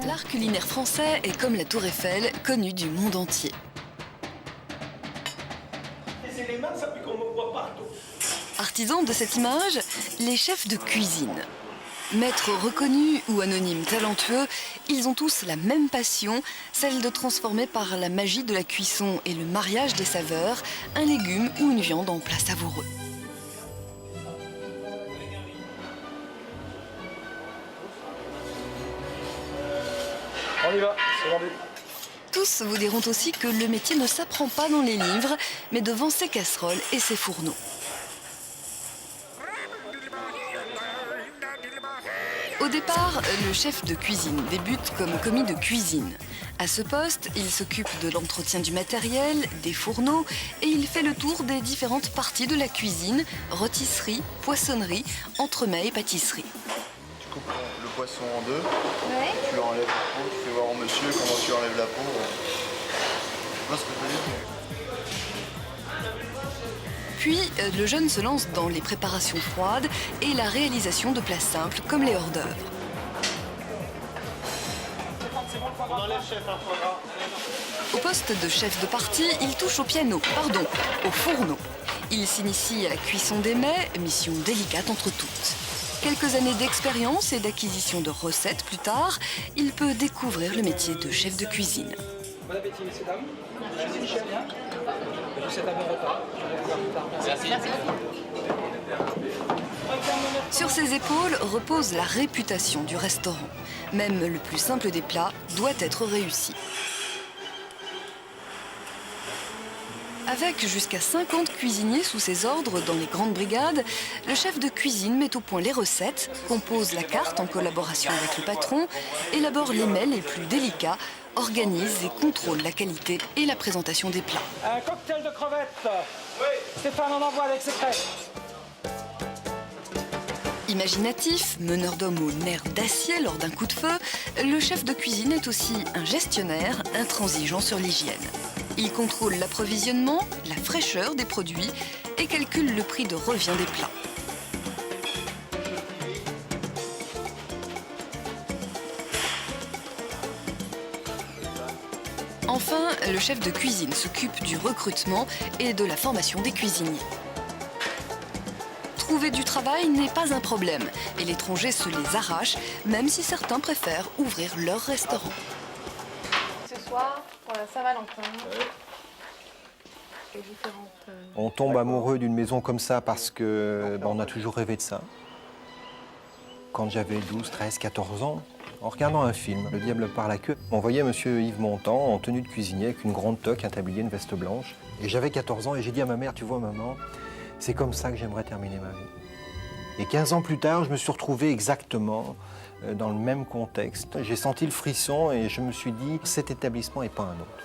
L'art culinaire français est comme la Tour Eiffel, connu du monde entier. Les éléments, ça fait qu'on me voit partout. Artisans de cette image, les chefs de cuisine. Maîtres reconnus ou anonymes talentueux, ils ont tous la même passion, celle de transformer par la magie de la cuisson et le mariage des saveurs, un légume ou une viande en plat savoureux. On y va, c'est vendu. Tous vous diront aussi que le métier ne s'apprend pas dans les livres, mais devant ses casseroles et ses fourneaux. Au départ, le chef de cuisine débute comme commis de cuisine. À ce poste, il s'occupe de l'entretien du matériel, des fourneaux et il fait le tour des différentes parties de la cuisine, rôtisserie, poissonnerie, entremets et pâtisserie. Tu coupes le poisson en deux, tu leur enlèves la peau, tu fais voir au monsieur comment tu enlèves la peau. Tu vois ce que je veux dire? Puis, le jeune se lance dans les préparations froides et la réalisation de plats simples comme les hors-d'œuvre. On enlève chef un fois. Au poste de chef de partie, il touche au fourneau. Il s'initie à la cuisson des mets, mission délicate entre toutes. Quelques années d'expérience et d'acquisition de recettes plus tard, il peut découvrir le métier de chef de cuisine. Bon appétit, messieurs, dames. Je suis Michel. Je vous souhaite un bon repas. Merci. Sur ses épaules repose la réputation du restaurant. Même le plus simple des plats doit être réussi. Avec jusqu'à 50 cuisiniers sous ses ordres dans les grandes brigades, le chef de cuisine met au point les recettes, compose la carte en collaboration avec le patron, élabore les mets les plus délicats, organise et contrôle la qualité et la présentation des plats. Un cocktail de crevettes. Oui. Stéphane, on envoie avec secret. Imaginatif, meneur d'hommes aux nerfs d'acier lors d'un coup de feu, le chef de cuisine est aussi un gestionnaire intransigeant sur l'hygiène. Il contrôle l'approvisionnement, la fraîcheur des produits et calcule le prix de revient des plats. Enfin, le chef de cuisine s'occupe du recrutement et de la formation des cuisiniers. Trouver du travail n'est pas un problème et l'étranger se les arrache, même si certains préfèrent ouvrir leur restaurant. Ce soir, pour la Saint-Valentin, On tombe amoureux d'une maison comme ça parce que on a toujours rêvé de ça. Quand j'avais 12, 13, 14 ans, en regardant un film, Le diable par la queue, on voyait monsieur Yves Montand en tenue de cuisinier avec une grande toque, un tablier, une veste blanche. Et j'avais 14 ans et j'ai dit à ma mère, tu vois maman, c'est comme ça que j'aimerais terminer ma vie. Et 15 ans plus tard, je me suis retrouvé exactement dans le même contexte. J'ai senti le frisson et je me suis dit, cet établissement et pas un autre.